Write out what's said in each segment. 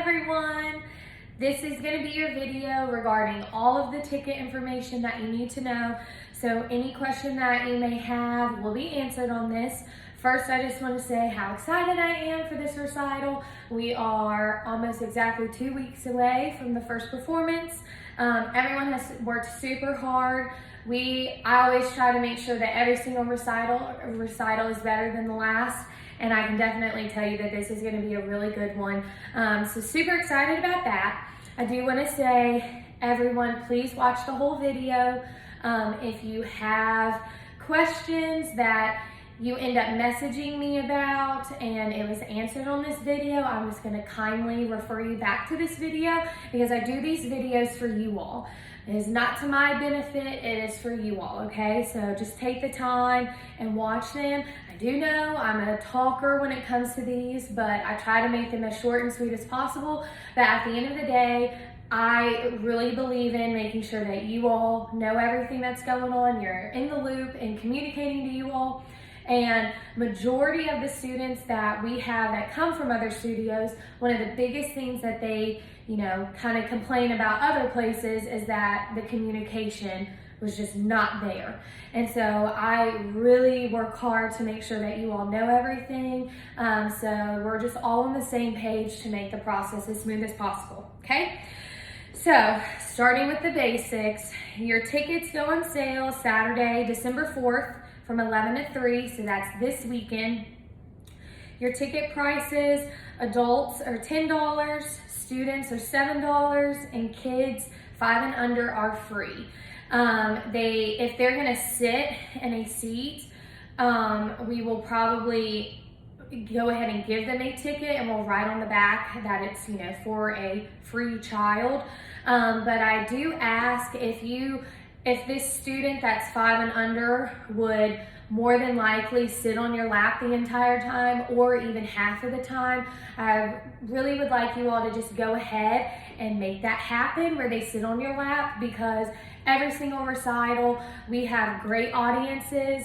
everyone. This is going to be your video regarding all of the ticket information that you need to know. So any question that you may have will be answered on this. First, I just want to say how excited I am for this recital. We are almost exactly 2 weeks away from the first performance. Everyone has worked super hard. I always try to make sure that every single recital is better than the last. And I can definitely tell you that this is going to be a really good one. So super excited about that. I do want to say, everyone, please watch the whole video. If you have questions that you end up messaging me about and it was answered on this video, I'm just going to kindly refer you back to this video because I do these videos for you all. It is not to my benefit, it is for you all, okay? So just take the time and watch them. I do know I'm a talker when it comes to these, but I try to make them as short and sweet as possible. But at the end of the day, I really believe in making sure that you all know everything that's going on, you're in the loop and communicating to you all. And majority of the students that we have that come from other studios, one of the biggest things that they, kind of complain about other places is that the communication was just not there. And so I really work hard to make sure that you all know everything. So we're just all on the same page to make the process as smooth as possible, okay? So starting with the basics, your tickets go on sale Saturday, December 4th from 11 to 3, so that's this weekend. Your ticket prices, adults are $10, students are $7, and kids 5 and under are free. If they're gonna sit in a seat, we will probably go ahead and give them a ticket and we'll write on the back that it's for a free child. But I do ask if this student that's 5 and under would more than likely sit on your lap the entire time or even half of the time, I really would like you all to just go ahead and make that happen where they sit on your lap, because every single recital we have great audiences.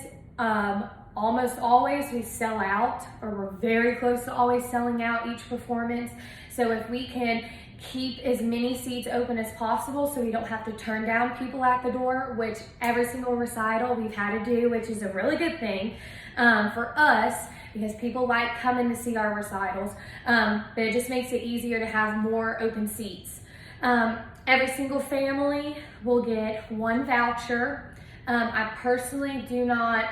Almost always we sell out, or we're very close to always selling out each performance. So if we can keep as many seats open as possible so we don't have to turn down people at the door, which every single recital we've had to do, which is a really good thing for us because people like coming to see our recitals, but it just makes it easier to have more open seats. Every single family will get 1 voucher. I personally do not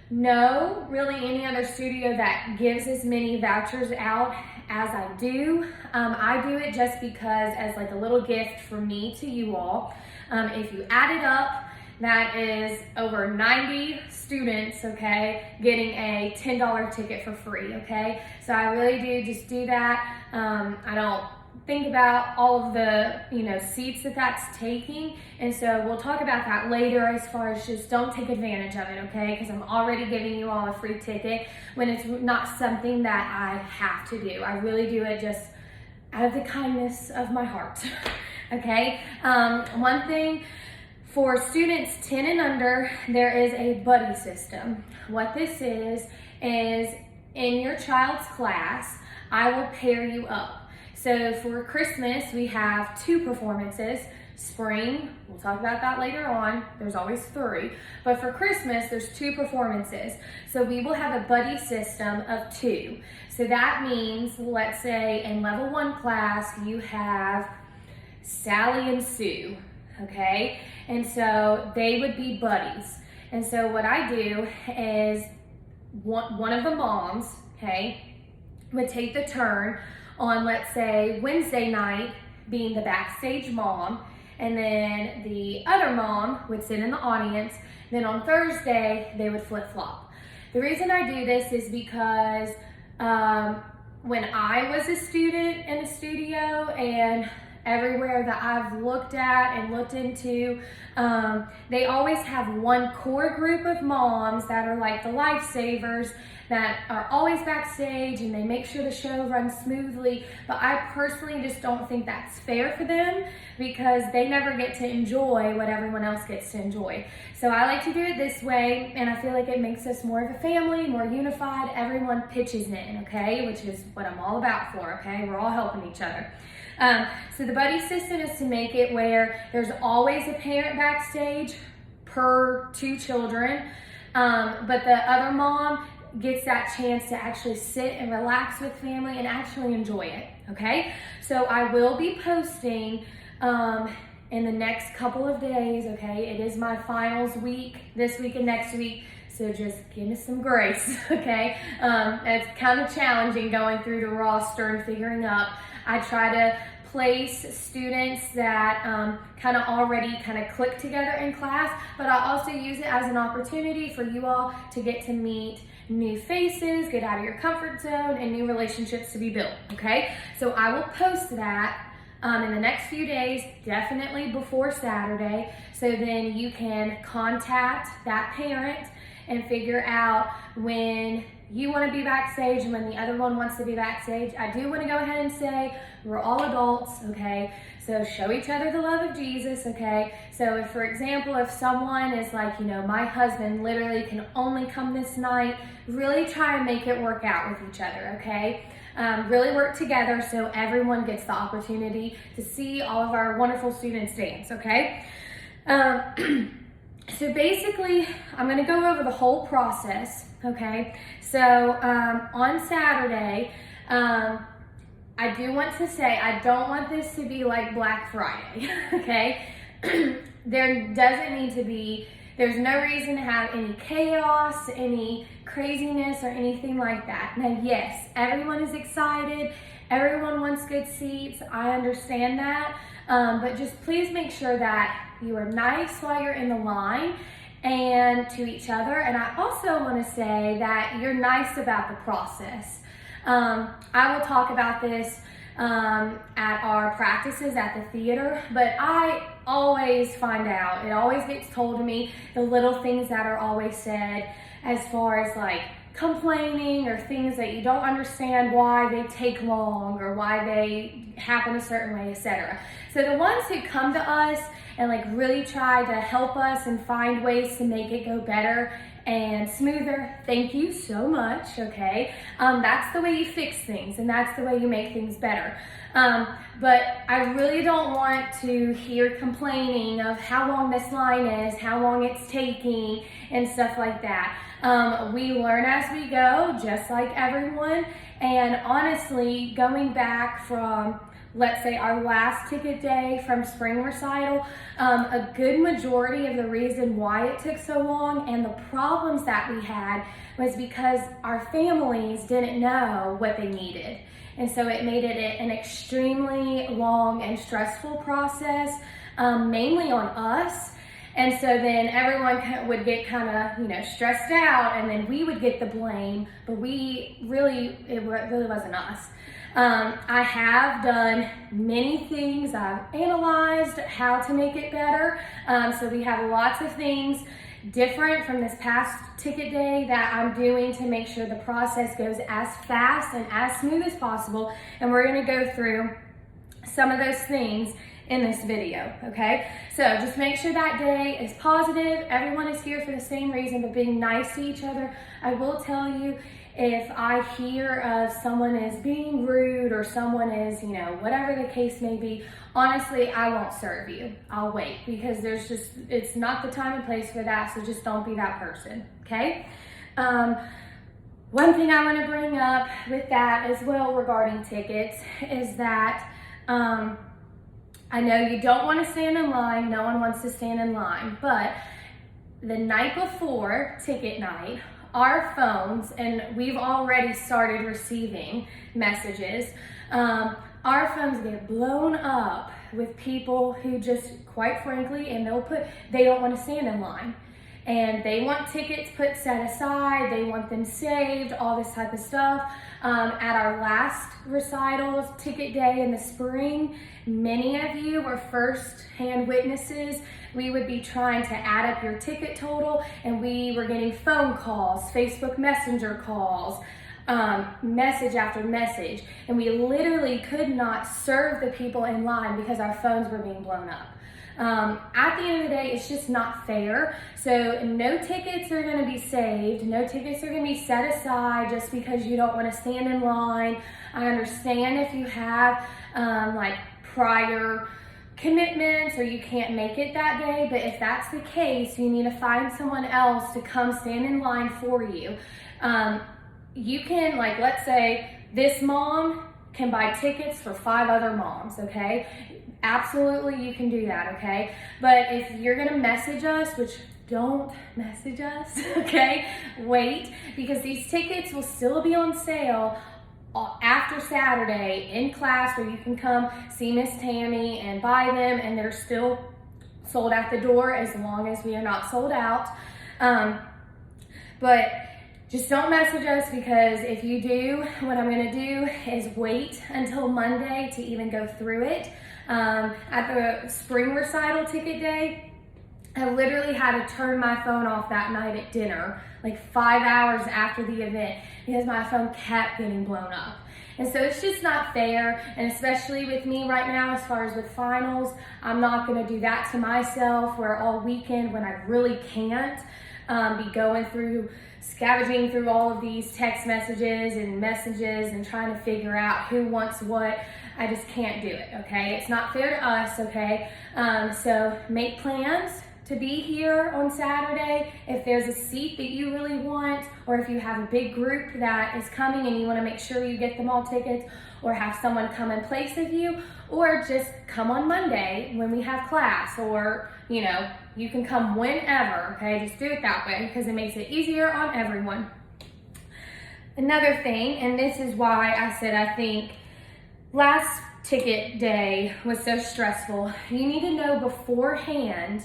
know really any other studio that gives as many vouchers out as I do. I do it just because as like a little gift from me to you all. If you add it up, that is over 90 students, okay, getting a $10 ticket for free, okay? So I really do just do that. I don't think about all of the seats that's taking, and so we'll talk about that later as far as just don't take advantage of it, okay? Because I'm already giving you all a free ticket when it's not something that I have to do. I really do it just out of the kindness of my heart. Okay, one thing for students 10 and under, there is a buddy system. What this is in your child's class, I will pair you up. So for Christmas, we have 2 performances. Spring, we'll talk about that later on. There's always 3. But for Christmas, there's 2 performances. So we will have a buddy system of 2. So that means, let's say in level 1 class, you have Sally and Sue, okay? And so they would be buddies. And so what I do is one of the moms, okay, would take the turn on, let's say, Wednesday night being the backstage mom, and then the other mom would sit in the audience. Then on Thursday, they would flip-flop. The reason I do this is because when I was a student in a studio and everywhere that I've looked at and looked into, they always have one core group of moms that are like the lifesavers that are always backstage and they make sure the show runs smoothly. But I personally just don't think that's fair for them because they never get to enjoy what everyone else gets to enjoy. So I like to do it this way, and I feel like it makes us more of a family, more unified. Everyone pitches in, okay, which is what I'm all about for, okay? We're all helping each other. So the buddy system is to make it where there's always a parent backstage per 2 children, but the other mom gets that chance to actually sit and relax with family and actually enjoy it, okay? So I will be posting in the next couple of days, okay? It is my finals week, this week and next week, so just give me some grace, okay? It's kind of challenging going through the roster and figuring out. I try to place students that kind of already kind of click together in class, but I also use it as an opportunity for you all to get to meet new faces, get out of your comfort zone, and new relationships to be built, okay? So I will post that in the next few days, definitely before Saturday, so then you can contact that parent and figure out when you want to be backstage and when the other one wants to be backstage. I do want to go ahead and say we're all adults, okay? So show each other the love of Jesus, okay? So if, for example, if someone is like, you know, my husband literally can only come this night, really try and make it work out with each other, okay? Really work together so everyone gets the opportunity to see all of our wonderful students dance, okay? So basically, I'm gonna go over the whole process, okay? So on Saturday, I do want to say, I don't want this to be like Black Friday, okay? There doesn't need to be, there's no reason to have any chaos, any craziness, or anything like that. Now, yes, everyone is excited, everyone wants good seats, I understand that, but just please make sure that you are nice while you're in the line and to each other. And I also want to say that you're nice about the process. I will talk about this at our practices at the theater, but I always find out, it always gets told to me, the little things that are always said as far as like complaining or things that you don't understand why they take long or why they happen a certain way, etc. So the ones who come to us and like really try to help us and find ways to make it go better and smoother, thank you so much, okay? That's the way you fix things and that's the way you make things better. But I really don't want to hear complaining of how long this line is, how long it's taking, and stuff like that. We learn as we go, just like everyone. And honestly, going back from, let's say, our last ticket day from spring recital, a good majority of the reason why it took so long and the problems that we had was because our families didn't know what they needed. And so it made it an extremely long and stressful process, mainly on us. And so then everyone would get kind of, you know, stressed out, and then we would get the blame, but it really wasn't us. I have done many things. I've analyzed how to make it better. So we have lots of things different from this past ticket day that I'm doing to make sure the process goes as fast and as smooth as possible. And we're gonna go through some of those things in this video, okay? So just make sure that day is positive. Everyone is here for the same reason, but being nice to each other. I will tell you, if I hear of someone is being rude or someone is, you know, whatever the case may be, honestly, I won't serve you. I'll wait because it's not the time and place for that, so just don't be that person, okay? One thing I want to bring up with that as well regarding tickets is that I know you don't want to stand in line, no one wants to stand in line, but the night before ticket night, our phones, and we've already started receiving messages, our phones get blown up with people who just, quite frankly, and they don't want to stand in line. and they want tickets set aside, they want them saved, all this type of stuff. At our last recital ticket day in the spring, many of you were first-hand witnesses. We would be trying to add up your ticket total, and we were getting phone calls, Facebook Messenger calls, message after message, and we literally could not serve the people in line because our phones were being blown up. At the end of the day, it's just not fair. So no tickets are going to be saved. No tickets are going to be set aside just because you don't want to stand in line. I understand if you have like prior commitments or you can't make it that day, but if that's the case, you need to find someone else to come stand in line for you. You can, like, let's say this mom can buy tickets for 5 other moms, okay? Absolutely, you can do that, okay? But if you're gonna message us, which don't message us, okay? Wait, because these tickets will still be on sale after Saturday in class, where you can come see Miss Tammy and buy them, and they're still sold at the door as long as we are not sold out. But just don't message us, because if you do, what I'm gonna do is wait until Monday to even go through it. At the spring recital ticket day, I literally had to turn my phone off that night at dinner, like 5 hours after the event, because my phone kept getting blown up. And so it's just not fair, and especially with me right now, as far as with finals, I'm not gonna do that to myself where all weekend when I really can't be going through, scavenging through all of these text messages and trying to figure out who wants what. I just can't do it, okay? It's not fair to us, okay? So make plans to be here on Saturday. If there's a seat that you really want, or if you have a big group that is coming and you want to make sure you get them all tickets, or have someone come in place of you, or just come on Monday when we have class, or, you know, you can come whenever, okay? Just do it that way, because it makes it easier on everyone. Another thing, and this is why I said I think last ticket day was so stressful, you need to know beforehand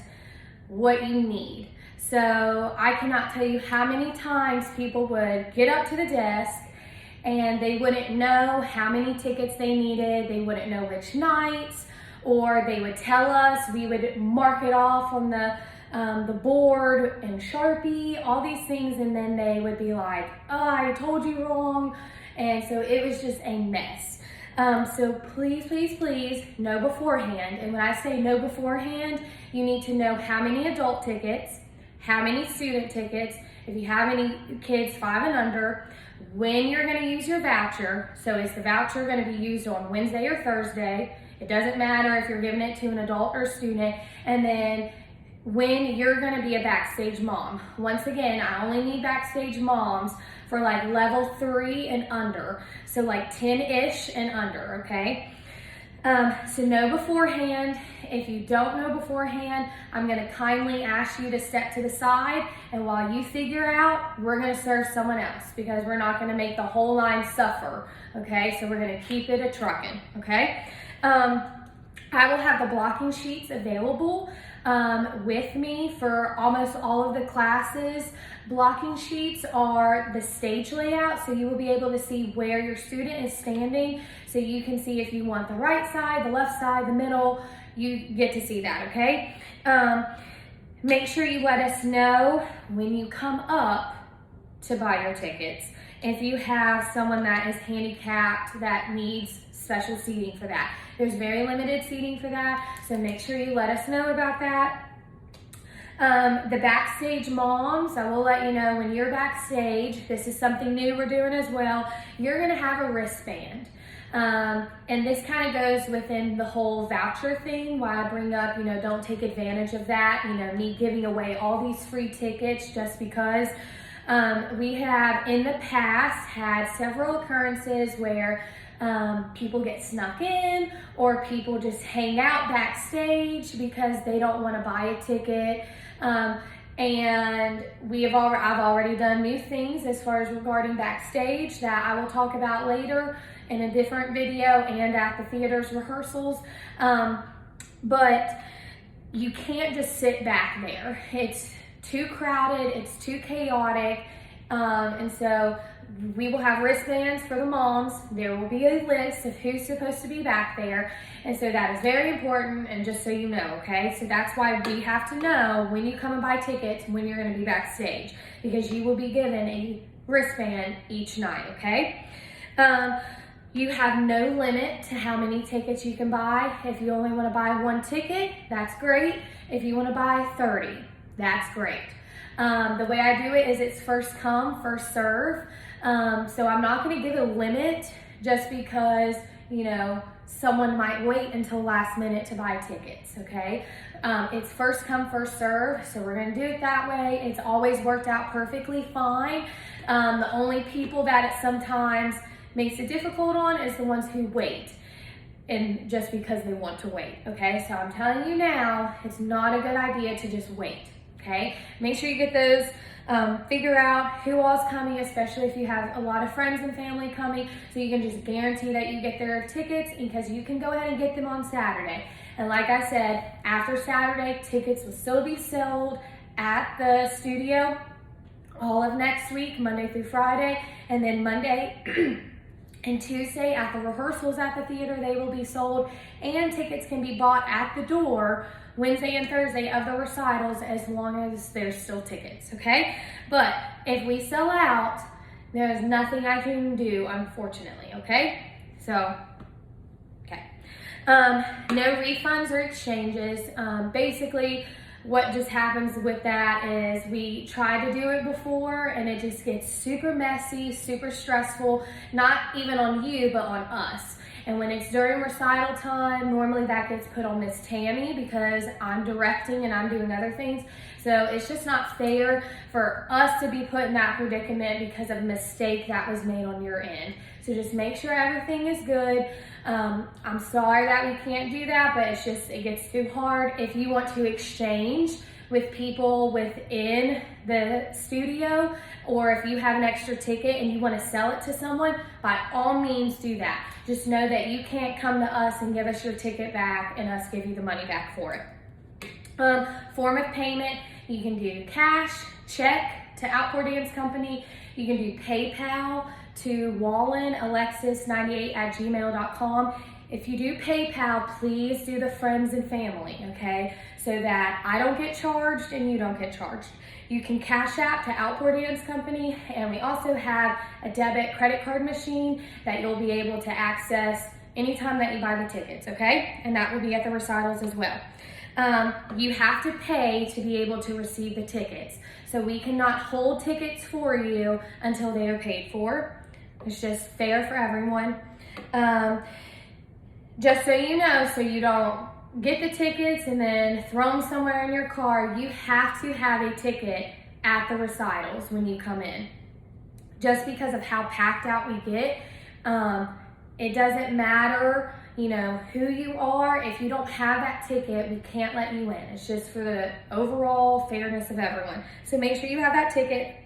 what you need. So I cannot tell you how many times people would get up to the desk and they wouldn't know how many tickets they needed, they wouldn't know which nights, or they would tell us, we would mark it off on the board in Sharpie, all these things, and then they would be like, oh, I told you wrong. And so it was just a mess. So please, please, please know beforehand. And when I say know beforehand, you need to know how many adult tickets, how many student tickets, if you have any kids 5 and under, when you're going to use your voucher. So is the voucher going to be used on Wednesday or Thursday? It doesn't matter if you're giving it to an adult or student. And then when you're going to be a backstage mom. Once again, I only need backstage moms for like level 3 and under. So like 10-ish and under, okay? So know beforehand. If you don't know beforehand, I'm gonna kindly ask you to step to the side, and while you figure out, we're gonna serve someone else, because we're not gonna make the whole line suffer, okay? So we're gonna keep it a truckin', okay? I will have the blocking sheets available with me for almost all of the classes. Blocking sheets are the stage layout, so you will be able to see where your student is standing, so you can see if you want the right side, the left side, the middle. You get to see that, okay? Make sure you let us know when you come up to buy your tickets. If you have someone that is handicapped that needs special seating for that. There's very limited seating for that, so make sure you let us know about that. The backstage moms, I will let you know when you're backstage, this is something new we're doing as well, you're gonna have a wristband. And this kind of goes within the whole voucher thing, why I bring up, you know, don't take advantage of that, you know, me giving away all these free tickets just because. We have in the past had several occurrences where people get snuck in, or people just hang out backstage because they don't want to buy a ticket. And I've already done new things as far as regarding backstage that I will talk about later in a different video and at the theater's rehearsals. But you can't just sit back there. too crowded, it's too chaotic. And so we will have wristbands for the moms. There will be a list of who's supposed to be back there. And so that is very important, and just so you know, okay? So that's why we have to know when you come and buy tickets when you're gonna be backstage, because you will be given a wristband each night, okay? You have no limit to how many tickets you can buy. If you only wanna buy one ticket, that's great. If you wanna buy 30, that's great. The way I do it is it's first come, first serve. So I'm not gonna give a limit just because, you know, someone might wait until last minute to buy tickets, okay? It's first come, first serve, so we're gonna do it that way. It's always worked out perfectly fine. The only people that it sometimes makes it difficult on is the ones who wait, and just because they want to wait, okay? So I'm telling you now, it's not a good idea to just wait, okay? Make sure you get those, figure out who all's coming, especially if you have a lot of friends and family coming, so you can just guarantee that you get their tickets, because you can go ahead and get them on Saturday. And like I said, after Saturday, tickets will still be sold at the studio all of next week, Monday through Friday, and then Monday and Tuesday at the rehearsals at the theater, they will be sold, and tickets can be bought at the door Wednesday and Thursday of the recitals, as long as there's still tickets, okay? But if we sell out, there's nothing I can do, unfortunately, okay? So, okay. No refunds or exchanges. Basically, what just happens with that is we try to do it before, and it just gets super messy, super stressful, not even on you, but on us. And when it's during recital time, normally that gets put on Miss Tammy, because I'm directing and I'm doing other things. So it's just not fair for us to be put in that predicament because of a mistake that was made on your end. So just make sure everything is good. I'm sorry that we can't do that, but it's just, it gets too hard. If you want to exchange with people within the studio, or if you have an extra ticket and you want to sell it to someone, by all means do that. Just know that you can't come to us and give us your ticket back and us give you the money back for it. Form of payment, you can do cash, check to Outdoor Dance Company. You can do PayPal to wallenalexis98@gmail.com. If you do PayPal, please do the friends and family, okay? So that I don't get charged and you don't get charged. You can Cash App to Outdoor Dance Company, and we also have a debit credit card machine that you'll be able to access anytime that you buy the tickets, okay? And that will be at the recitals as well. You have to pay to be able to receive the tickets. So we cannot hold tickets for you until they are paid for. It's just fair for everyone. Just so you know, so you don't get the tickets and then throw them somewhere in your car, you have to have a ticket at the recitals when you come in. Just because of how packed out we get, it doesn't matter, you know, who you are. If you don't have that ticket, we can't let you in. It's just for the overall fairness of everyone. So make sure you have that ticket.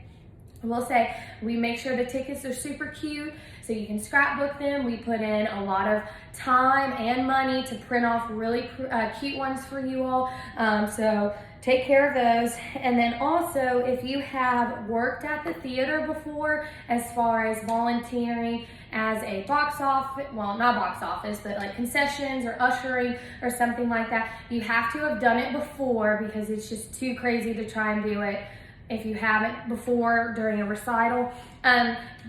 We'll say we make sure the tickets are super cute, so you can scrapbook them. We put in a lot of time and money to print off really cute ones for you all. So take care of those. And then also, if you have worked at the theater before, as far as volunteering as a box office, well, not box office, but like concessions or ushering or something like that, you have to have done it before, because it's just too crazy to try and do it if you haven't before during a recital.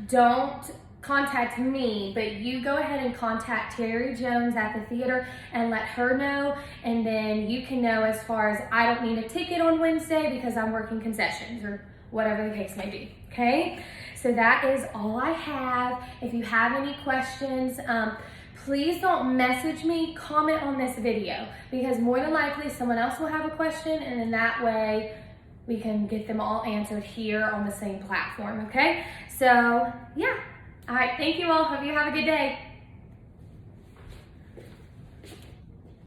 Don't contact me, but you go ahead and contact Terry Jones at the theater and let her know, and then you can know as far as I don't need a ticket on Wednesday because I'm working concessions or whatever the case may be, okay? So that is all I have. If you have any questions, please don't message me, comment on this video, because more than likely someone else will have a question, and in that way we can get them all answered here on the same platform, okay? So, yeah. All right, thank you all. Hope you have a good day.